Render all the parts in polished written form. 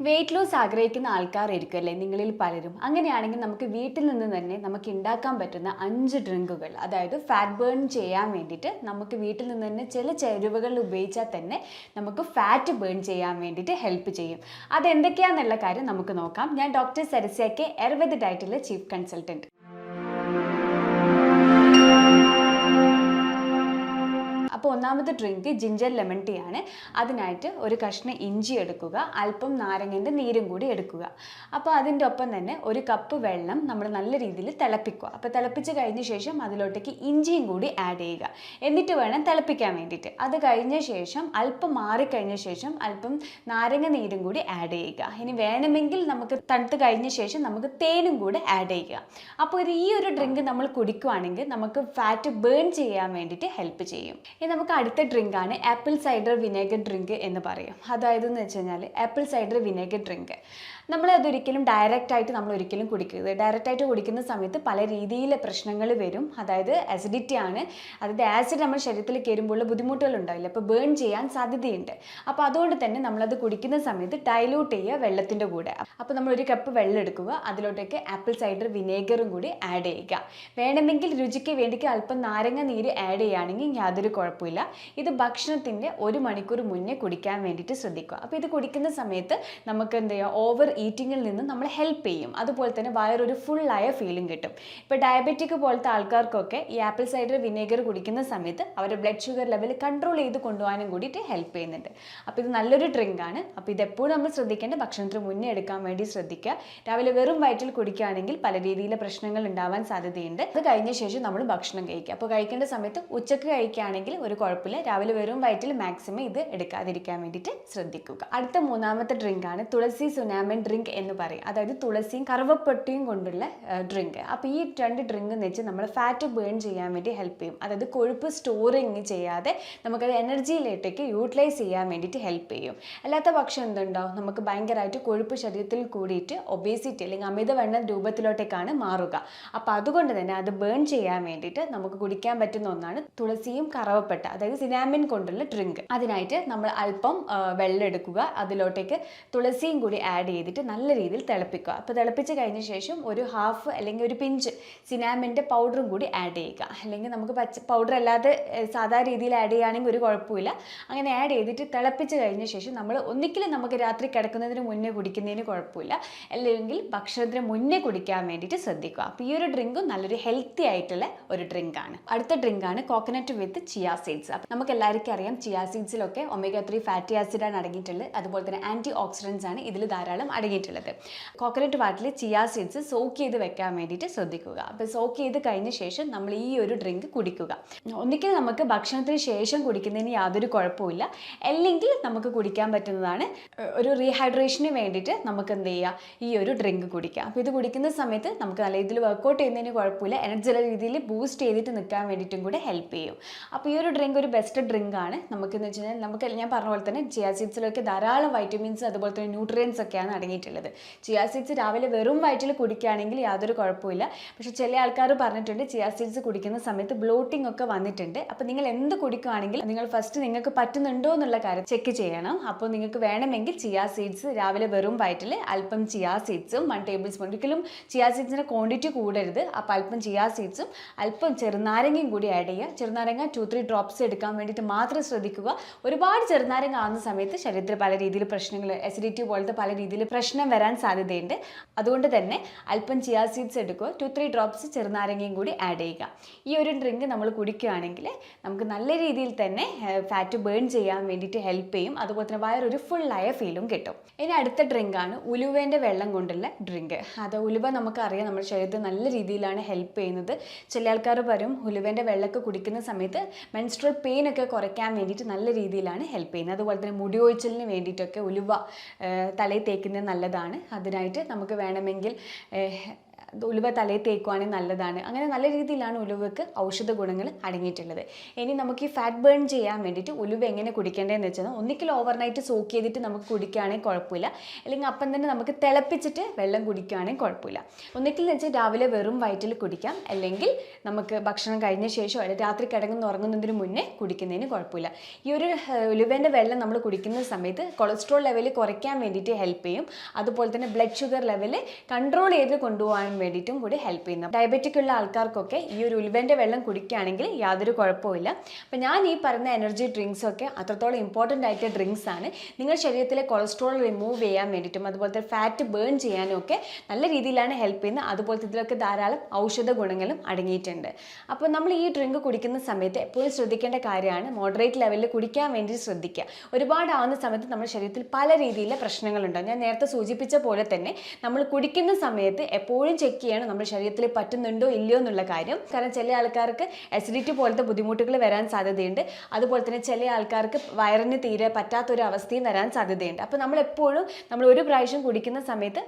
Weight loss ആഗ്രഹിക്കുന്ന ആൾക്കാരായിരിക്കും അല്ലേ നിങ്ങളിൽ പലരും. അങ്ങനെയാണെങ്കിൽ നമുക്ക് വീട്ടിൽ നിന്ന് തന്നെ നമുക്ക് ഉണ്ടാക്കാൻ പറ്റുന്ന 5 ഡ്രിങ്കുകൾ, അതായത് ഫാറ്റ് ബേൺ ചെയ്യാൻ വേണ്ടിയിട്ട് നമുക്ക് വീട്ടിൽ നിന്ന് തന്നെ ചില ചേരുവകൾ ഉപയോഗിച്ചാൽ തന്നെ നമുക്ക് ഫാറ്റ് ബേൺ ചെയ്യാൻ വേണ്ടിയിട്ട് ഹെൽപ്പ് ചെയ്യും. അതെന്തൊക്കെയാണെന്നുള്ള കാര്യം നമുക്ക് നോക്കാം. ഞാൻ doctor Sarasya K, Ayurveda ഡയറ്റിലെ chief consultant. അപ്പോൾ ഒന്നാമത്തെ ഡ്രിങ്ക് ജിഞ്ചർ ലെമൺ ടീ ആണ്. അതിനായിട്ട് ഒരു കഷ്ണം ഇഞ്ചി എടുക്കുക, അല്പം നാരങ്ങൻ്റെ നീരും കൂടി എടുക്കുക. അപ്പോൾ അതിൻ്റെ ഒപ്പം തന്നെ ഒരു കപ്പ് വെള്ളം നമ്മൾ നല്ല രീതിയിൽ തിളപ്പിക്കുക. അപ്പോൾ തിളപ്പിച്ച് കഴിഞ്ഞ ശേഷം അതിലോട്ടേക്ക് ഇഞ്ചിയും കൂടി ആഡ് ചെയ്യുക. എന്നിട്ട് വേണം തിളപ്പിക്കാൻ വേണ്ടിയിട്ട്. അത് കഴിഞ്ഞ ശേഷം അല്പം മാറിക്കഴിഞ്ഞ ശേഷം അല്പം നാരങ്ങ നീരും കൂടി ആഡ് ചെയ്യുക. ഇനി വേണമെങ്കിൽ നമുക്ക് തണുത്ത് കഴിഞ്ഞ ശേഷം നമുക്ക് തേനും കൂടി ആഡ് ചെയ്യുക. അപ്പോൾ ഈ ഒരു ഡ്രിങ്ക് നമ്മൾ കുടിക്കുകയാണെങ്കിൽ നമുക്ക് ഫാറ്റ് ബേൺ ചെയ്യാൻ വേണ്ടിയിട്ട് ഹെൽപ്പ് ചെയ്യും. നമുക്ക് അടുത്ത ഡ്രിങ്കാണ് ആപ്പിൾ സൈഡർ വിനേഗർ ഡ്രിങ്ക് എന്ന് പറയും. അതായത് എന്ന് വെച്ച് കഴിഞ്ഞാൽ ആപ്പിൾ സൈഡർ വിനേഗർ ഡ്രിങ്ക് നമ്മളതൊരിക്കലും ഡയറക്റ്റായിട്ട് നമ്മൾ ഒരിക്കലും കുടിക്കരുത്. ഡയറക്റ്റായിട്ട് കുടിക്കുന്ന സമയത്ത് പല രീതിയിലെ പ്രശ്നങ്ങൾ വരും. അതായത് അസിഡിറ്റി ആണ്. അതായത് ആസിഡ് നമ്മുടെ ശരീരത്തിൽ കയറുമ്പോൾ ബുദ്ധിമുട്ടുകൾ ഉണ്ടാവില്ല, അപ്പോൾ ബേൺ ചെയ്യാൻ സാധ്യതയുണ്ട്. അപ്പോൾ അതുകൊണ്ട് തന്നെ നമ്മളത് കുടിക്കുന്ന സമയത്ത് ഡൈലൂട്ട് ചെയ്യുക വെള്ളത്തിൻ്റെ കൂടെ. അപ്പോൾ നമ്മൾ ഒരു കപ്പ് വെള്ളം എടുക്കുക, അതിലോട്ടേക്ക് ആപ്പിൾ സൈഡർ വിനേഗറും കൂടി ആഡ് ചെയ്യുക. വേണമെങ്കിൽ രുചിക്ക് വേണ്ടി അല്പം നാരങ്ങ നീര് ആഡ് ചെയ്യുകയാണെങ്കിൽ യാതൊരു കുഴപ്പമില്ല. ഇത് ഭക്ഷണത്തിൻ്റെ 1 മണിക്കൂർ മുന്നേ കുടിക്കാൻ വേണ്ടിയിട്ട് ശ്രദ്ധിക്കുക. അപ്പോൾ ഇത് കുടിക്കുന്ന സമയത്ത് നമുക്ക് എന്ത് ചെയ്യുക, ഓവർ ഈറ്റിങ്ങിൽ നിന്ന് നമ്മളെ ഹെൽപ്പ് ചെയ്യും. അതുപോലെ തന്നെ വയറൊരു ഫുള്ളായ ഫീലിംഗ് കിട്ടും. ഇപ്പോൾ ഡയബറ്റിക് പോലത്തെ ആൾക്കാർക്കൊക്കെ ഈ ആപ്പിൾ സൈഡർ വിനേഗർ കുടിക്കുന്ന സമയത്ത് അവരുടെ ബ്ലഡ് ഷുഗർ ലെവൽ കൺട്രോൾ ചെയ്ത് കൊണ്ടുപോകാനും കൂടിയിട്ട് ഹെൽപ്പ് ചെയ്യുന്നുണ്ട്. അപ്പോൾ ഇത് നല്ലൊരു ഡ്രിങ്കാണ്. അപ്പോൾ ഇതെപ്പോഴും നമ്മൾ ശ്രദ്ധിക്കേണ്ട, ഭക്ഷണത്തിന് മുന്നേ എടുക്കാൻ വേണ്ടി ശ്രദ്ധിക്കുക. രാവിലെ വെറും വയറ്റിൽ കുടിക്കുകയാണെങ്കിൽ പല രീതിയിലെ പ്രശ്നങ്ങൾ ഉണ്ടാവാൻ സാധ്യതയുണ്ട്. അത് കഴിഞ്ഞ ശേഷം നമ്മൾ ഭക്ഷണം കഴിക്കുക. അപ്പോൾ കഴിക്കേണ്ട സമയത്ത് ഉച്ചക്ക് കഴിക്കുകയാണെങ്കിൽ ഒരു കുഴപ്പമില്ല. രാവിലെ വെറും വയറ്റിൽ മാക്സിമം ഇത് എടുക്കാതിരിക്കാൻ വേണ്ടിയിട്ട് ശ്രദ്ധിക്കുക. അടുത്ത മൂന്നാമത്തെ ഡ്രിങ്കാണ് തുളസി സുനാമൻ ഡ്രിങ്ക് എന്ന് പറയും. അതായത് തുളസിയും കറുവപ്പട്ടയും കൊണ്ടുള്ള ഡ്രിങ്ക്. അപ്പോൾ ഈ 2 ഡ്രിങ്ക് എന്ന് വെച്ച് നമ്മൾ ഫാറ്റ് ബേൺ ചെയ്യാൻ വേണ്ടി ഹെൽപ്പ് ചെയ്യും. അതായത് കൊഴുപ്പ് സ്റ്റോറിങ് ചെയ്യാതെ നമുക്കത് എനർജിയിലേട്ടേക്ക് യൂട്ടിലൈസ് ചെയ്യാൻ വേണ്ടിയിട്ട് ഹെൽപ്പ് ചെയ്യും. അല്ലാത്ത പക്ഷം എന്തുണ്ടാവും, നമുക്ക് ഭയങ്കരമായിട്ട് കൊഴുപ്പ് ശരീരത്തിൽ കൂടിയിട്ട് ഒബേസിറ്റി അല്ലെങ്കിൽ അമിതവണ്ണ രൂപത്തിലോട്ടേക്കാണ് മാറുക. അപ്പോൾ അതുകൊണ്ട് തന്നെ അത് ബേൺ ചെയ്യാൻ വേണ്ടിയിട്ട് നമുക്ക് കുടിക്കാൻ പറ്റുന്ന ഒന്നാണ് തുളസിയും കറുവപ്പട്ട, അതായത് സിനാമിൻ കൊണ്ടുള്ള ഡ്രിങ്ക്. അതിനായിട്ട് നമ്മൾ അല്പം വെള്ളം എടുക്കുക, അതിലോട്ടേക്ക് തുളസിയും കൂടി ആഡ് ചെയ്തിട്ട് നല്ല രീതിയിൽ തിളപ്പിക്കുക. അപ്പോൾ തിളപ്പിച്ച് കഴിഞ്ഞ ശേഷം ഒരു ഹാഫ് അല്ലെങ്കിൽ ഒരു പിഞ്ച് സിനാമിൻ്റെ പൗഡറും കൂടി ആഡ് ചെയ്യുക. അല്ലെങ്കിൽ നമുക്ക് പൗഡർ അല്ലാതെ സാധാരണ രീതിയിൽ ആഡ് ചെയ്യുകയാണെങ്കിൽ ഒരു കുഴപ്പമില്ല. അങ്ങനെ ആഡ് ചെയ്തിട്ട് തിളപ്പിച്ച് കഴിഞ്ഞ ശേഷം നമ്മൾ ഒന്നിക്കലും നമുക്ക് രാത്രി കിടക്കുന്നതിന് മുന്നേ കുടിക്കുന്നതിന് കുഴപ്പമില്ല, അല്ലെങ്കിൽ ഭക്ഷണത്തിന് മുന്നേ കുടിക്കാൻ വേണ്ടിയിട്ട് ശ്രദ്ധിക്കുക. അപ്പോൾ ഈ ഒരു ഡ്രിങ്കും നല്ലൊരു ഹെൽത്തി ആയിട്ടുള്ള ഒരു ഡ്രിങ്കാണ്. അടുത്ത ഡ്രിങ്കാണ് കോക്കനട്ട് വിത്ത് ചിയാ സീഡ്സ്. അപ്പോൾ നമുക്ക് എല്ലാവർക്കും അറിയാം, ചിയാ സീഡ്സിലൊക്കെ ഒമേഗ 3 ഫാറ്റി ആസിഡാണ് അടങ്ങിയിട്ടുള്ളത്. അതുപോലെ തന്നെ ആൻറ്റി ഓക്സിഡൻസ് ആണ് ഇതിൽ ധാരാളം അടങ്ങിയിട്ടുള്ളത്. കോക്കനട്ട് വാട്ടറിൽ ചിയാ സീഡ്സ് സോക്ക് ചെയ്ത് വെക്കാൻ വേണ്ടിയിട്ട് ശ്രദ്ധിക്കുക. അപ്പോൾ സോക്ക് ചെയ്ത് കഴിഞ്ഞ ശേഷം നമ്മൾ ഈ ഒരു ഡ്രിങ്ക് കുടിക്കുക. ഒന്നിക്കൽ നമുക്ക് ഭക്ഷണത്തിന് ശേഷം കുടിക്കുന്നതിന് യാതൊരു കുഴപ്പമില്ല, അല്ലെങ്കിൽ നമുക്ക് കുടിക്കാൻ പറ്റുന്നതാണ്. ഒരു റീഹൈഡ്രേഷന് വേണ്ടിയിട്ട് നമുക്ക് എന്ത് ചെയ്യുക, ഈ ഒരു ഡ്രിങ്ക് കുടിക്കുക. അപ്പോൾ ഇത് കുടിക്കുന്ന സമയത്ത് നമുക്ക് നല്ല രീതിയിൽ വർക്കൗട്ട് ചെയ്യുന്നതിന് കുഴപ്പമില്ല, എനർജി രീതിയിൽ ബൂസ്റ്റ് ചെയ്തിട്ട് നിൽക്കാൻ വേണ്ടിയിട്ടും കൂടെ ഹെൽപ്പ് ചെയ്യും. അപ്പോൾ ഈ ഒരു ഡ്രിങ്ക് ഒരു ബെസ്റ്റ് ഡ്രിങ്കാണ്. നമുക്കെന്ന് വെച്ച് കഴിഞ്ഞാൽ ഞാൻ പറഞ്ഞ പോലെ തന്നെ ചിയാ സീഡ്സിലൊക്കെ ധാരാളം വൈറ്റമിൻസ് അതുപോലെ തന്നെ ന്യൂട്രിയൻസ് ഒക്കെയാണ് അടങ്ങിയിട്ടുള്ളത്. ചിയാ സീഡ്സ് രാവിലെ വെറും വയറ്റിൽ കുടിക്കുകയാണെങ്കിൽ യാതൊരു കുഴപ്പമില്ല. പക്ഷേ ചില ആൾക്കാർ പറഞ്ഞിട്ടുണ്ട് ചിയാ സീഡ്സ് കുടിക്കുന്ന സമയത്ത് ബ്ലോട്ടിംഗ് ഒക്കെ വന്നിട്ടുണ്ട്. അപ്പോൾ നിങ്ങൾ എന്ത് കുടിക്കുകയാണെങ്കിൽ നിങ്ങൾ ഫസ്റ്റ് നിങ്ങൾക്ക് പറ്റുന്നുണ്ടോ എന്നുള്ള കാര്യം ചെക്ക് ചെയ്യണം. അപ്പോൾ നിങ്ങൾക്ക് വേണമെങ്കിൽ ചിയാ സീഡ്സ് രാവിലെ വെറും വയറ്റിൽ അല്പം ചിയാ സീഡ്സും 1 ടേബിൾ സ്പൂൺ, ഒരിക്കലും ചിയാ സീഡ്സിൻ്റെ ക്വാണ്ടിറ്റി കൂടരുത്. അപ്പോൾ അല്പം ചിയാ സീഡ്സും അല്പം ചെറുനാരങ്ങയും കൂടി ആഡ് ചെയ്യുക. ചെറുനാരങ്ങ 2-3 ഡ്രോപ്സ് എടുക്കാൻ വേണ്ടിയിട്ട് മാത്രം ശ്രദ്ധിക്കുക. ഒരുപാട് ചെറുനാരങ്ങ ആകുന്ന സമയത്ത് ശരീരത്തിൽ പല രീതിയിൽ പ്രശ്നങ്ങൾ, അസിഡിറ്റി പോലത്തെ പല രീതിയിൽ പ്രശ്നം വരാൻ സാധ്യതയുണ്ട്. അതുകൊണ്ട് തന്നെ അല്പം ചിയാ സീഡ്സ് എടുക്കുക, 2-3 ഡ്രോപ്സ് ചെറുനാരങ്ങയും കൂടി ആഡ് ചെയ്യുക. ഈ ഒരു ഡ്രിങ്ക് നമ്മൾ കുടിക്കുകയാണെങ്കിൽ നമുക്ക് നല്ല രീതിയിൽ തന്നെ ഫാറ്റ് ബേൺ ചെയ്യാൻ വേണ്ടിയിട്ട് ഹെൽപ്പ് ചെയ്യും. അതുപോലെ തന്നെ വയറൊരു ഫുള്ളായ ഫീലും കിട്ടും. ഇനി അടുത്ത ഡ്രിങ്കാണ് ഉലുവേൻ്റെ വെള്ളം കൊണ്ടുള്ള ഡ്രിങ്ക്. അത് ഉലുവ നമുക്കറിയാം നമ്മുടെ ശരീരത്തിൽ നല്ല രീതിയിലാണ് ഹെൽപ്പ് ചെയ്യുന്നത്. ചില ആൾക്കാർ പറയും ഉലുവേൻ്റെ വെള്ളമൊക്കെ കുടിക്കുന്ന സമയത്ത് മെൻസ്ട്രൽ പെയിൻ ഒക്കെ കുറയ്ക്കാൻ വേണ്ടിയിട്ട് നല്ല രീതിയിലാണ് ഹെൽപ്പ് ചെയ്യുന്നത്. അതുപോലെ തന്നെ മുടി ഒഴിച്ചിലിന് വേണ്ടിയിട്ടൊക്കെ ഉലുവ തലയിൽ തേക്കുന്നത് നല്ലതാണ്. അതിനായിട്ട് നമുക്ക് വേണമെങ്കിൽ ഉലുവ തലയിൽ തേക്കുവാണെങ്കിൽ നല്ലതാണ്. അങ്ങനെ നല്ല രീതിയിലാണ് ഉലുവക്ക് ഔഷധ ഗുണങ്ങൾ അടങ്ങിയിട്ടുള്ളത്. ഇനി നമുക്ക് ഈ ഫാറ്റ് ബേൺ ചെയ്യാൻ വേണ്ടിയിട്ട് ഉലുവ എങ്ങനെ കുടിക്കേണ്ടതെന്ന് വെച്ചാൽ ഒന്നിക്കൽ ഓവർനൈറ്റ് സോക്ക് ചെയ്തിട്ട് നമുക്ക് കുടിക്കുകയാണെങ്കിൽ കുഴപ്പമില്ല, അല്ലെങ്കിൽ അപ്പം തന്നെ നമുക്ക് തിളപ്പിച്ചിട്ട് വെള്ളം കുടിക്കുകയാണെങ്കിൽ കുഴപ്പമില്ല. ഒന്നിക്കൽ എന്ന് വെച്ചാൽ രാവിലെ വെറും വയറ്റിൽ കുടിക്കാം, അല്ലെങ്കിൽ നമുക്ക് ഭക്ഷണം കഴിഞ്ഞ ശേഷം അല്ലെങ്കിൽ രാത്രി ഉറങ്ങുന്നതിന് മുന്നേ കുടിക്കുന്നതിന് കുഴപ്പമില്ല. ഈ ഒരു ഉലുവേൻ്റെ വെള്ളം നമ്മൾ കുടിക്കുന്ന സമയത്ത് കൊളസ്ട്രോൾ ലെവൽ കുറയ്ക്കാൻ വേണ്ടിയിട്ട് ഹെൽപ്പ് ചെയ്യും. അതുപോലെ തന്നെ ബ്ലഡ് ഷുഗർ ലെവൽ കൺട്രോൾ ചെയ്ത് കൊണ്ടുപോകാൻ വേണ്ടിയിട്ടും കൂടി ഹെൽപ്പ് ചെയ്യുന്നു. ഡയബറ്റിക് ഉള്ള ആൾക്കാർക്കൊക്കെ ഈ ഒരു ഉലുവേൻ്റെ വെള്ളം കുടിക്കുകയാണെങ്കിൽ യാതൊരു കുഴപ്പമില്ല. അപ്പം ഞാൻ ഈ പറയുന്ന എനർജി ഡ്രിങ്ക്സ് ഒക്കെ അത്രത്തോളം ഇമ്പോർട്ടൻ്റ് ആയിട്ട് ഡ്രിങ്ക്സ് ആണ്. നിങ്ങളുടെ ശരീരത്തിലെ കൊളസ്ട്രോൾ റിമൂവ് ചെയ്യാൻ വേണ്ടിയിട്ടും അതുപോലത്തെ ഫാറ്റ് ബേൺ ചെയ്യാനും ഒക്കെ നല്ല രീതിയിലാണ് ഹെൽപ്പ് ചെയ്യുന്നത്. അതുപോലത്തെ ഇതിലൊക്കെ ധാരാളം ഔഷധ ഗുണങ്ങളും അടങ്ങിയിട്ടുണ്ട്. അപ്പോൾ നമ്മൾ ഈ ഡ്രിങ്ക് കുടിക്കുന്ന സമയത്ത് എപ്പോഴും ശ്രദ്ധിക്കേണ്ട കാര്യമാണ് മോഡറേറ്റ് ലെവലിൽ കുടിക്കാൻ വേണ്ടി ശ്രദ്ധിക്കുക. ഒരുപാടാവുന്ന സമയത്ത് നമ്മുടെ ശരീരത്തിൽ പല രീതിയിലെ പ്രശ്നങ്ങളുണ്ടാകും. ഞാൻ നേരത്തെ സൂചിപ്പിച്ച പോലെ തന്നെ നമ്മൾ കുടിക്കുന്ന സമയത്ത് എപ്പോഴും ചെക്ക് ചെയ്യണം നമ്മുടെ ശരീരത്തിൽ പറ്റുന്നുണ്ടോ ഇല്ലയോ എന്നുള്ള കാര്യം. കാരണം ചില ആൾക്കാർക്ക് അസിഡിറ്റി പോലത്തെ ബുദ്ധിമുട്ടുകൾ വരാൻ സാധ്യതയുണ്ട്. അതുപോലെ തന്നെ ചില ആൾക്കാർക്ക് വയറിന് തീരെ പറ്റാത്തൊരു അവസ്ഥയും വരാൻ സാധ്യതയുണ്ട്. അപ്പോൾ നമ്മൾ ഒരു പ്രാവശ്യം കുടിക്കുന്ന സമയത്ത്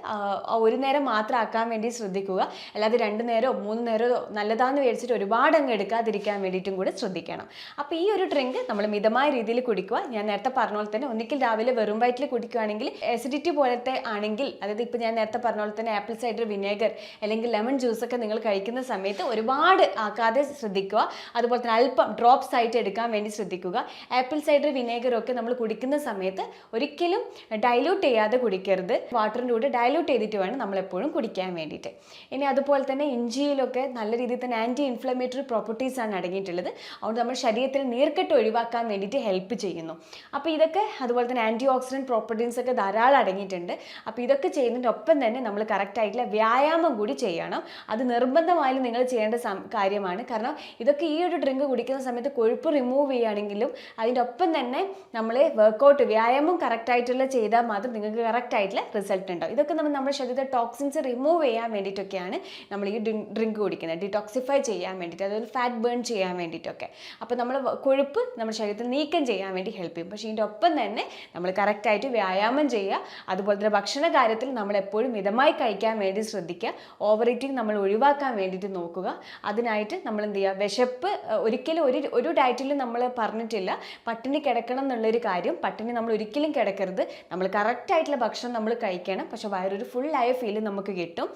ഒരു നേരം മാത്രം ആക്കാൻ വേണ്ടി ശ്രദ്ധിക്കുക. അല്ലാതെ 2 നേരമോ 3 നേരമോ നല്ലതാന്ന് വിചാരിച്ചിട്ട് ഒരുപാട് അങ്ങ് എടുക്കാതിരിക്കാൻ വേണ്ടിയിട്ടും കൂടി ശ്രദ്ധിക്കണം. അപ്പോൾ ഈ ഒരു ഡ്രിങ്ക് നമ്മൾ മിതമായ രീതിയിൽ കുടിക്കുക. ഞാൻ നേരത്തെ പറഞ്ഞ പോലെ തന്നെ ഒന്നിക്കൽ രാവിലെ വെറും വയറ്റിൽ കുടിക്കുകയാണെങ്കിൽ അസിഡിറ്റി പോലത്തെ ആണെങ്കിൽ, അതായത് ഇപ്പോൾ ഞാൻ നേരത്തെ പറഞ്ഞ പോലെ തന്നെ ആപ്പിൾ സൈഡർ വിനേഗർ അല്ലെങ്കിൽ ലെമൺ ജ്യൂസൊക്കെ നിങ്ങൾ കഴിക്കുന്ന സമയത്ത് ഒരുപാട് ആക്കാതെ ശ്രദ്ധിക്കുക. അതുപോലെ തന്നെ അല്പം ഡ്രോപ്സ് ആയിട്ട് എടുക്കാൻ വേണ്ടി ശ്രദ്ധിക്കുക. ആപ്പിൾ സൈഡർ വിനേഗറൊക്കെ നമ്മൾ കുടിക്കുന്ന സമയത്ത് ഒരിക്കലും ഡൈല്യൂട്ട് ചെയ്യാതെ കുടിക്കരുത്. വാട്ടറിൻ്റെ കൂടെ ഡൈല്യൂട്ട് ചെയ്തിട്ട് വേണം നമ്മളെപ്പോഴും കുടിക്കാൻ വേണ്ടിയിട്ട്. ഇനി അതുപോലെ തന്നെ ഇഞ്ചിയിലൊക്കെ നല്ല രീതിയിൽ തന്നെ ആൻറ്റി ഇൻഫ്ലമേറ്ററി പ്രോപ്പർട്ടീസ് ആണ് അടങ്ങിയിട്ടുള്ളത്. അതുകൊണ്ട് നമ്മുടെ ശരീരത്തിൽ നീർക്കെട്ട് ഒഴിവാക്കാൻ വേണ്ടിയിട്ട് ഹെൽപ്പ് ചെയ്യുന്നു. അപ്പോൾ ഇതൊക്കെ അതുപോലെ തന്നെ ആൻറ്റി ഓക്സിഡൻറ്റ് പ്രോപ്പർട്ടീസ് ഒക്കെ ധാരാളം അടങ്ങിയിട്ടുണ്ട്. അപ്പോൾ ഇതൊക്കെ ചെയ്യുന്നതിനൊപ്പം തന്നെ നമ്മൾ കറക്റ്റായിട്ടുള്ള വ്യായാമം കൂടി ചെയ്യണം. അത് നിർബന്ധമായും നിങ്ങൾ ചെയ്യേണ്ട കാര്യമാണ്. കാരണം ഇതൊക്കെ ഈ ഒരു ഡ്രിങ്ക് കുടിക്കുന്ന സമയത്ത് കൊഴുപ്പ് റിമൂവ് ചെയ്യുകയാണെങ്കിലും അതിൻ്റെ ഒപ്പം തന്നെ നമ്മൾ വർക്കൗട്ട് വ്യായാമം കറക്റ്റായിട്ടുള്ള ചെയ്താൽ മാത്രം നിങ്ങൾക്ക് കറക്റ്റായിട്ടുള്ള റിസൾട്ട് ഉണ്ടാവും. ഇതൊക്കെ നമ്മുടെ ശരീരത്തെ ടോക്സിൻസ് റിമൂവ് ചെയ്യാൻ വേണ്ടിയിട്ടൊക്കെയാണ് നമ്മൾ ഈ ഡ്രിങ്ക് കുടിക്കുന്നത്, ഡിറ്റോക്സിഫൈ ചെയ്യാൻ വേണ്ടിയിട്ട്, അതുപോലെ ഫാറ്റ് ബേൺ ചെയ്യാൻ വേണ്ടിയിട്ടൊക്കെ. അപ്പോൾ നമ്മൾ കൊഴുപ്പ് നമ്മുടെ ശരീരത്തിൽ നീക്കം ചെയ്യാൻ വേണ്ടി ഹെൽപ്പ് ചെയ്യും. പക്ഷേ ഇതിൻ്റെ ഒപ്പം തന്നെ നമ്മൾ കറക്റ്റായിട്ട് വ്യായാമം ചെയ്യുക. അതുപോലെ തന്നെ ഭക്ഷണ കാര്യത്തിൽ നമ്മൾ എപ്പോഴും മിതമായി കഴിക്കാൻ വേണ്ടി ശ്രദ്ധിക്കുക. ഓവർ ഈറ്റിംഗ് നമ്മൾ ഒഴിവാക്കാൻ വേണ്ടിയിട്ട് നോക്കുക. അതിനായിട്ട് നമ്മൾ എന്ത് ചെയ്യുക, വിശപ്പ് ഒരിക്കലും ഒരു ഡയറ്റിലും നമ്മൾ പറഞ്ഞിട്ടില്ല പട്ടിണി കിടക്കണം എന്നുള്ളൊരു കാര്യം. പട്ടിണി നമ്മൾ ഒരിക്കലും കിടക്കരുത്. നമ്മൾ കറക്റ്റായിട്ടുള്ള ഭക്ഷണം നമ്മൾ കഴിക്കണം. പക്ഷേ വയറൊരു ഫുള്ളായ ഫീൽ നമുക്ക് കിട്ടും.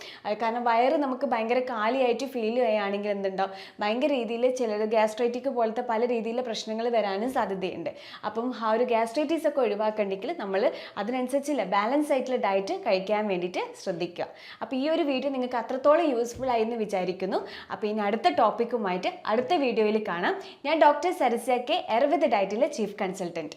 കാരണം വയറ് നമുക്ക് ഭയങ്കര കാലിയായിട്ട് ഫീൽ ചെയ്യുകയാണെങ്കിൽ എന്തുണ്ടാവും, ഭയങ്കര രീതിയിൽ ചിലർ ഗ്യാസ്ട്രൈറ്റിക് പോലത്തെ പല രീതിയിലുള്ള പ്രശ്നങ്ങൾ വരാനും സാധ്യതയുണ്ട്. അപ്പം ആ ഒരു ഗ്യാസ്ട്രൈറ്റിസ് ഒക്കെ ഒഴിവാക്കണമെങ്കിൽ നമ്മൾ അതിനനുസരിച്ചുള്ള ബാലൻസ് ആയിട്ടുള്ള ഡയറ്റ് കഴിക്കാൻ വേണ്ടിയിട്ട് ശ്രദ്ധിക്കുക. അപ്പോൾ ഈ ഒരു വീഡിയോ നിങ്ങൾക്ക് അത്രത്തോളം യൂസ്ഫുൾ ആയി എന്ന് വിചാരിക്കുന്നു. അപ്പോൾ ഇനി അടുത്ത ടോപ്പിക്കുമായിട്ട് അടുത്ത വീഡിയോയിൽ കാണാം. ഞാൻ doctor Sarasya K, Ayurveda ഡയറ്റിലെ chief consultant.